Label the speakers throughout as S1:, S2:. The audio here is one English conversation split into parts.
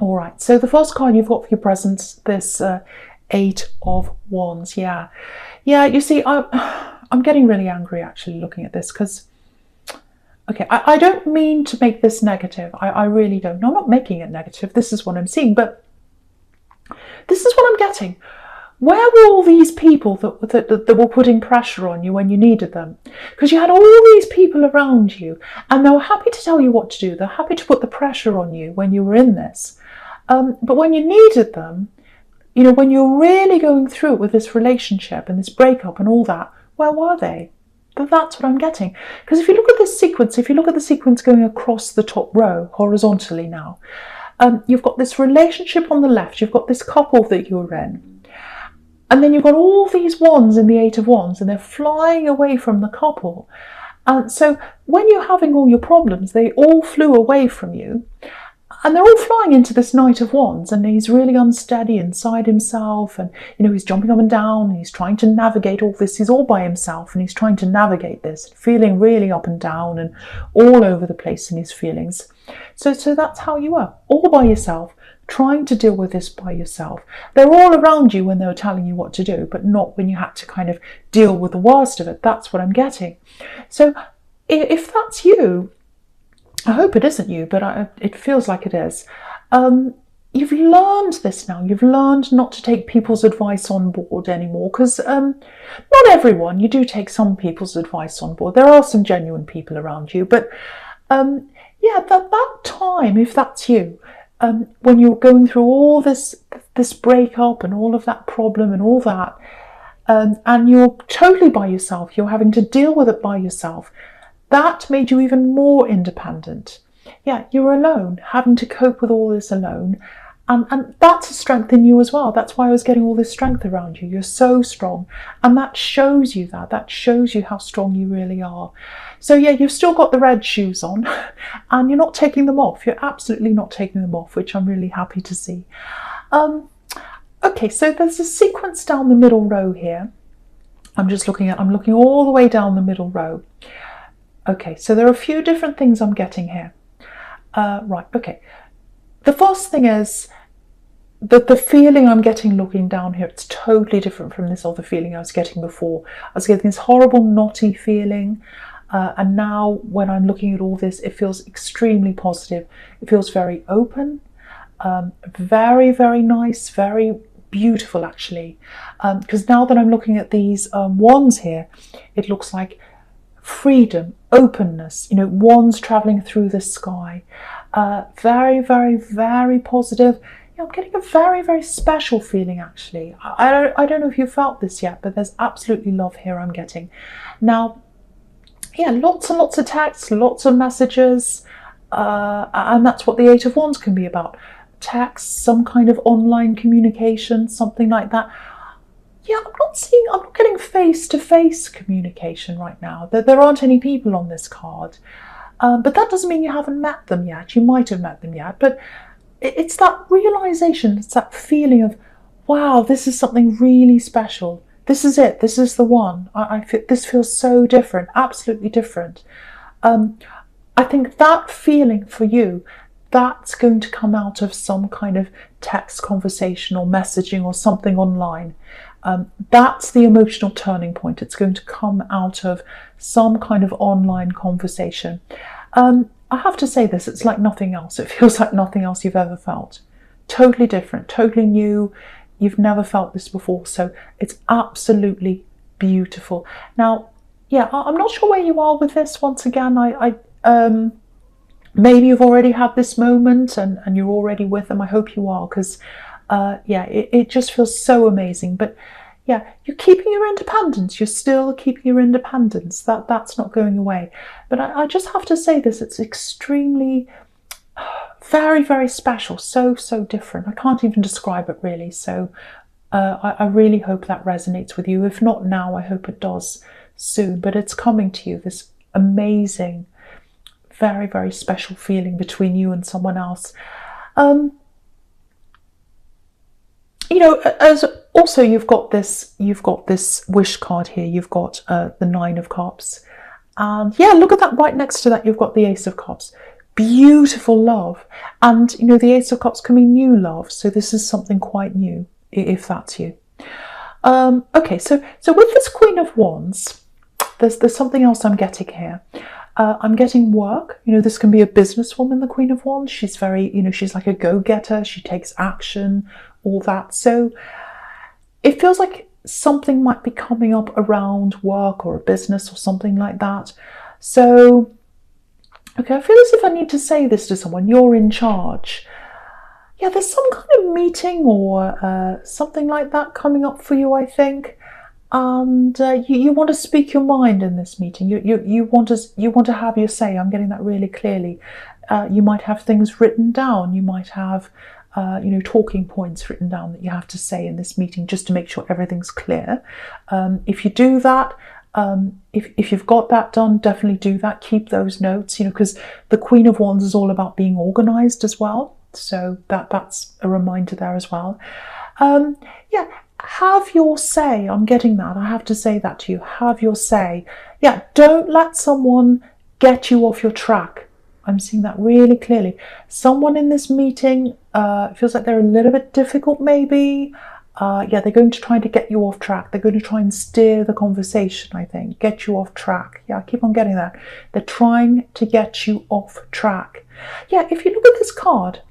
S1: All right, so the first card you've got for your presents, this Eight of Wands. Yeah, you see, I'm getting really angry actually looking at this because, okay, I don't mean to make this negative. I really don't. No, I'm not making it negative. This is what I'm seeing, but this is what I'm getting. Where were all these people that were putting pressure on you when you needed them? Because you had all these people around you and they were happy to tell you what to do. They're happy to put the pressure on you when you were in this. But when you needed them, you know, when you're really going through it with this relationship and this breakup and all that, where were they? That's what I'm getting. Because if you look at this sequence, if you look at the sequence going across the top row horizontally now, you've got this relationship on the left, you've got this couple that you're in, and then you've got all these wands in the Eight of Wands and they're flying away from the couple. And so when you're having all your problems, they all flew away from you. And they're all flying into this Knight of Wands, and he's really unsteady inside himself, and you know, he's jumping up and down, and he's trying to navigate all this. He's all by himself and he's trying to navigate this, feeling really up and down and all over the place in his feelings. So that's how you are, all by yourself, trying to deal with this by yourself. They're all around you when they were telling you what to do, but not when you had to kind of deal with the worst of it. That's what I'm getting. So if that's you, I hope it isn't you, but it feels like it is. You've learned this now. You've learned not to take people's advice on board anymore, because not everyone. You do take some people's advice on board. There are some genuine people around you, but yeah, that time, if that's you, when you're going through all this breakup and all of that problem and all that, and you're totally by yourself, you're having to deal with it by yourself, that made you even more independent. Yeah, you're alone, having to cope with all this alone. And that's a strength in you as well. That's why I was getting all this strength around you. You're so strong. And that shows you that. That shows you how strong you really are. So yeah, you've still got the red shoes on and you're not taking them off. You're absolutely not taking them off, which I'm really happy to see. Okay, so there's a sequence down the middle row here. I'm looking all the way down the middle row. Okay, so there are a few different things I'm getting here. Right, okay. The first thing is that the feeling I'm getting looking down here, it's totally different from this other feeling I was getting before. I was getting this horrible knotty feeling, and now when I'm looking at all this, it feels extremely positive. It feels very open, very, very nice, very beautiful actually. Because now that I'm looking at these wands here, it looks like freedom, openness, you know, wands traveling through the sky. Very, very, very positive. Yeah, I'm getting a very, very special feeling actually. I don't know if you felt this yet, but there's absolutely love here I'm getting. Now, yeah, lots and lots of texts, lots of messages, and that's what the Eight of Wands can be about. Text, some kind of online communication, something like that. Yeah, I'm not getting face-to-face communication right now. There aren't any people on this card. But that doesn't mean you haven't met them yet. You might have met them yet. But it's that realization, it's that feeling of, wow, this is something really special. This is it. This is the one. This feels so different, absolutely different. I think that feeling for you, that's going to come out of some kind of text conversation or messaging or something online. That's the emotional turning point. It's going to come out of some kind of online conversation. I have to say this, it's like nothing else. It feels like nothing else you've ever felt. Totally different, totally new. You've never felt this before, so it's absolutely beautiful. Now, yeah, I'm not sure where you are with this. Once again, maybe you've already had this moment and you're already with them. I hope you are, because yeah, it just feels so amazing. But yeah, you're keeping your independence. You're still keeping your independence. That's not going away. But I just have to say this, it's extremely, very, very special. So, so different. I can't even describe it really. So I really hope that resonates with you. If not now, I hope it does soon. But it's coming to you, this amazing, very, very special feeling between you and someone else. You know, as also you've got this wish card here. You've got the Nine of Cups, and yeah, look at that. Right next to that, you've got the Ace of Cups. beautiful love. And, you know, the Ace of Cups can mean new love. So this is something quite new, if that's you. Okay, so with this Queen of Wands, there's something else I'm getting here. I'm getting work. You know, this can be a businesswoman, the Queen of Wands. She's very, you know, she's like a go-getter. She takes action, all that. So it feels like something might be coming up around work or a business or something like that. So, okay, I feel as if I need to say this to someone. You're in charge. Yeah, there's some kind of meeting or something like that coming up for you, I think. And you want to speak your mind in this meeting. You want to have your say. I'm getting that really clearly. You might have things written down. You might have you know, talking points written down that you have to say in this meeting, just to make sure everything's clear. If you do that, if you've got that done, definitely do that. Keep those notes, you know, because the Queen of Wands is all about being organized as well. So that's a reminder there as well. Yeah, have your say. I'm getting that. I have to say that to you. Have your say. Yeah, don't let someone get you off your track. I'm seeing that really clearly. Someone in this meeting feels like they're a little bit difficult, maybe. Yeah, they're going to try to get you off track. They're going to try and steer the conversation, I think. Get you off track. Yeah, I keep on getting that. They're trying to get you off track. Yeah, if you look at this card,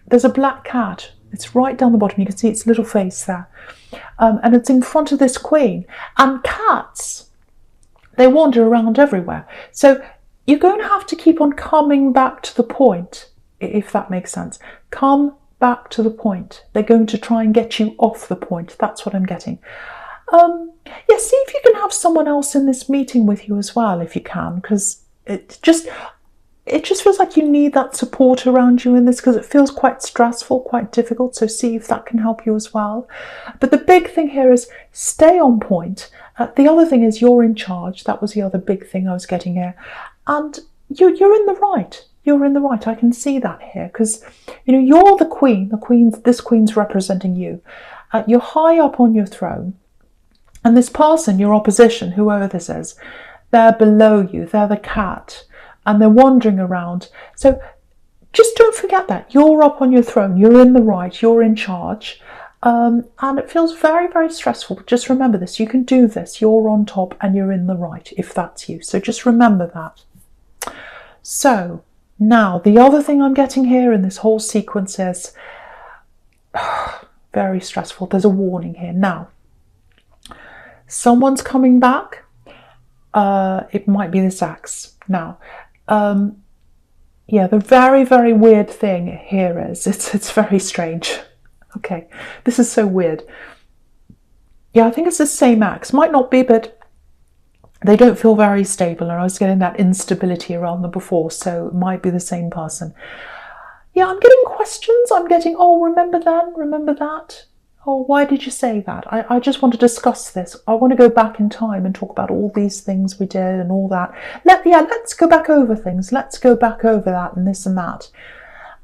S1: there's a black cat. It's right down the bottom. You can see its little face there. And it's in front of this queen. And cats, they wander around everywhere. So you're going to have to keep on coming back to the point, if that makes sense. Come back to the point. They're going to try and get you off the point. That's what I'm getting. Yeah, see if you can have someone else in this meeting with you as well, if you can, because it just feels like you need that support around you in this, because it feels quite stressful, quite difficult. So see if that can help you as well. But the big thing here is stay on point. The other thing is you're in charge. That was the other big thing I was getting here. And you're in the right. You're in the right. I can see that here, because, you know, you're the queen. This queen's representing you. You're high up on your throne. And this person, your opposition, whoever this is, they're below you. They're the cat. And they're wandering around. So just don't forget that. You're up on your throne. You're in the right. You're in charge. And it feels very, very stressful. But just remember this. You can do this. You're on top and you're in the right, if that's you. So just remember that. So now the other thing I'm getting here in this whole sequence is very stressful. There's a warning here. Now, someone's coming back. It might be this axe. Now, yeah, the very, very weird thing here is it's very strange. Okay, this is so weird. Yeah, I think it's the same axe. Might not be, but they don't feel very stable. And I was getting that instability around them before, so it might be the same person. Yeah, I'm getting questions. I'm getting, oh, remember then? Remember that? Oh, why did you say that? I just want to discuss this. I want to go back in time and talk about all these things we did and all that. Let's go back over things. Let's go back over that and this and that.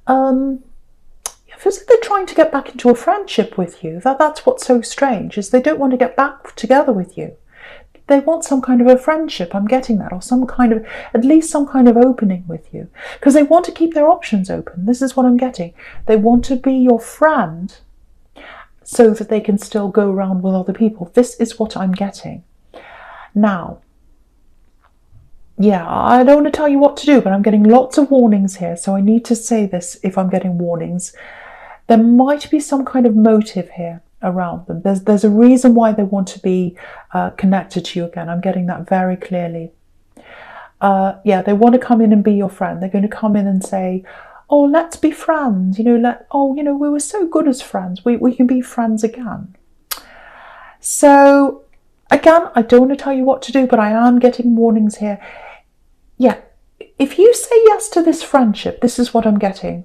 S1: It feels like they're trying to get back into a friendship with you. That's what's so strange, is they don't want to get back together with you. They want some kind of a friendship. I'm getting that, or some kind of, at least some kind of opening with you, because they want to keep their options open. This is what I'm getting. They want to be your friend, so that they can still go around with other people. This is what I'm getting. Now, yeah, I don't want to tell you what to do, but I'm getting lots of warnings here. So I need to say this if I'm getting warnings. There might be some kind of motive here around them. There's a reason why they want to be connected to you again. I'm getting that very clearly. Yeah, they want to come in and be your friend. They're going to come in and say, oh, let's be friends, you know, we were so good as friends. We can be friends again. So, again, I don't want to tell you what to do, but I am getting warnings here. Yeah, if you say yes to this friendship, this is what I'm getting.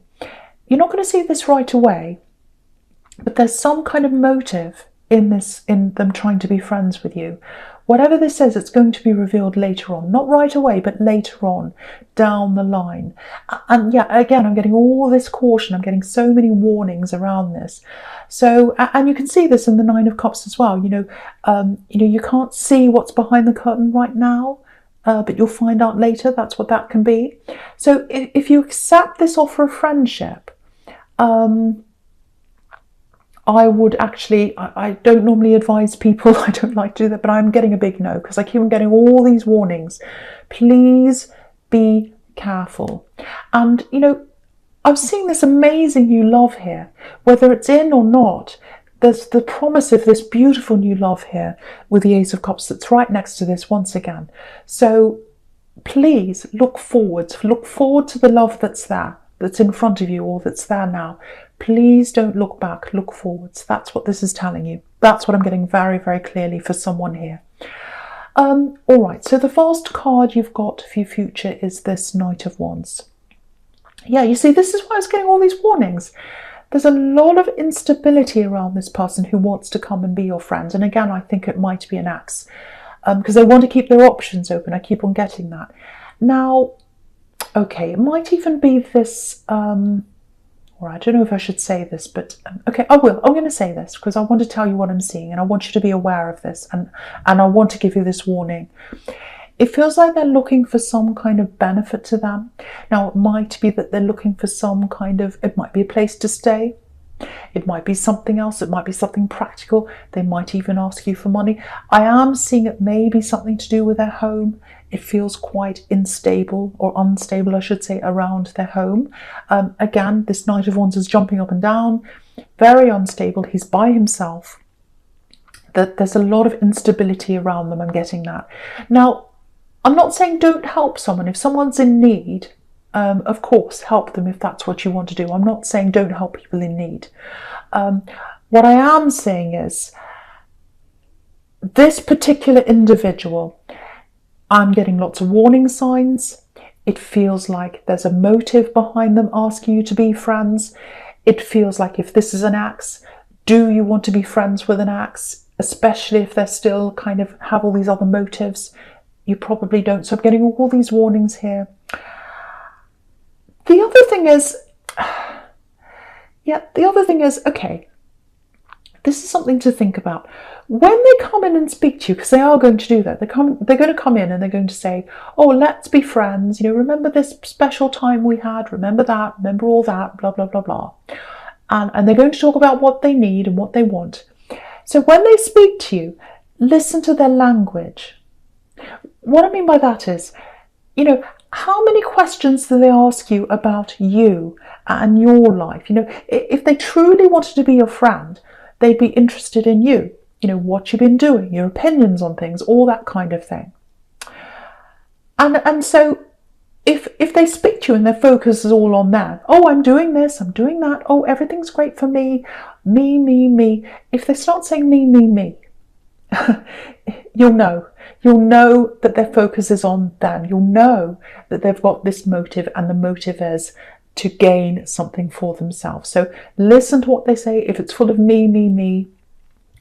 S1: You're not going to see this right away, but there's some kind of motive in them trying to be friends with you. Whatever this is, it's going to be revealed later on. Not right away, but later on, down the line. And yeah, again, I'm getting all this caution. I'm getting so many warnings around this. So, and you can see this in the Nine of Cups as well. You know, you can't see what's behind the curtain right now. but you'll find out later that's what that can be. So if you accept this offer of friendship, I would actually, I don't normally advise people, I don't like to do that, but I'm getting a big no, because I keep on getting all these warnings. Please be careful. And, you know, I'm seeing this amazing new love here, whether it's in or not. There's the promise of this beautiful new love here with the Ace of Cups that's right next to this once again. So please look forward to the love that's there, that's in front of you, or that's there now. Please don't look back, look forwards. That's what this is telling you. That's what I'm getting very, very clearly for someone here. All right, so the first card you've got for your future is this Knight of Wands. Yeah, you see, this is why I was getting all these warnings. There's a lot of instability around this person who wants to come and be your friend. And again, I think it might be an axe, because they want to keep their options open. I keep on getting that. Now, okay, it might even be this, or I don't know if I should say this, but okay, I will. I'm going to say this because I want to tell you what I'm seeing, and I want you to be aware of this, and I want to give you this warning. It feels like they're looking for some kind of benefit to them. Now, it might be that they're looking for some kind of, it might be a place to stay. It might be something else. It might be something practical. They might even ask you for money. I am seeing it may be something to do with their home. It feels quite unstable, or unstable, I should say, around their home. Again, this Knight of Wands is jumping up and down, very unstable. He's by himself. There's a lot of instability around them. I'm getting that. Now, I'm not saying don't help someone. If someone's in need, of course, help them if that's what you want to do. I'm not saying don't help people in need. What I am saying is this particular individual, I'm getting lots of warning signs. It feels like there's a motive behind them asking you to be friends. It feels like if this is an axe, do you want to be friends with an axe? Especially if they're still kind of have all these other motives. You probably don't. So I'm getting all these warnings here. The other thing is, okay, this is something to think about. When they come in and speak to you, because they are going to do that, they're going to come in and they're going to say, oh, let's be friends. You know, remember this special time we had? Remember that? Remember all that? Blah, blah, blah, blah. And they're going to talk about what they need and what they want. So when they speak to you, listen to their language. What I mean by that is, you know, how many questions do they ask you about you and your life? You know, if they truly wanted to be your friend, they'd be interested in you. You know, what you've been doing, your opinions on things, all that kind of thing. And so if they speak to you and their focus is all on that, oh, I'm doing this, I'm doing that, oh, everything's great for me, me, me, me. If they start saying me, me, me, you'll know that their focus is on them. You'll know that they've got this motive, and the motive is to gain something for themselves. So listen to what they say. If it's full of me, me, me,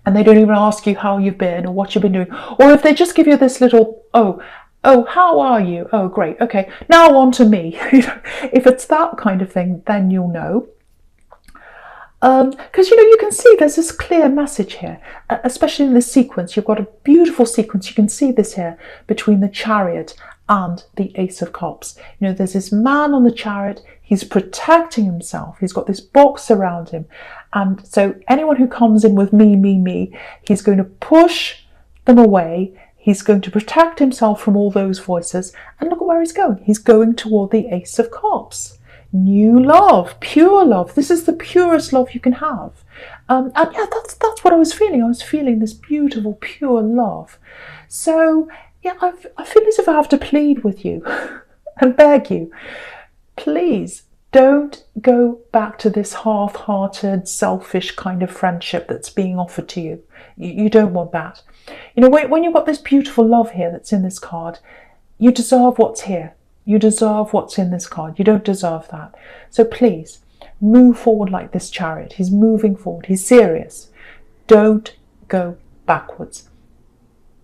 S1: and they don't even ask you how you've been or what you've been doing, or if they just give you this little, oh, how are you? Oh, great. Okay, now on to me. If it's that kind of thing, then you'll know. Because, you know, you can see there's this clear message here, especially in this sequence. You've got a beautiful sequence. You can see this here between the Chariot and the Ace of Cups. You know, there's this man on the Chariot. He's protecting himself. He's got this box around him. And so anyone who comes in with me, me, me, he's going to push them away. He's going to protect himself from all those voices. And look at where he's going. He's going toward the Ace of Cups. New love, pure love. This is the purest love you can have. And yeah, that's what I was feeling. I was feeling this beautiful, pure love. So yeah, I feel as if I have to plead with you and beg you, please don't go back to this half-hearted, selfish kind of friendship that's being offered to you. You don't want that. You know, when you've got this beautiful love here that's in this card, you deserve what's here. You deserve what's in this card. You don't deserve that. So please, move forward like this Chariot. He's moving forward. He's serious. Don't go backwards.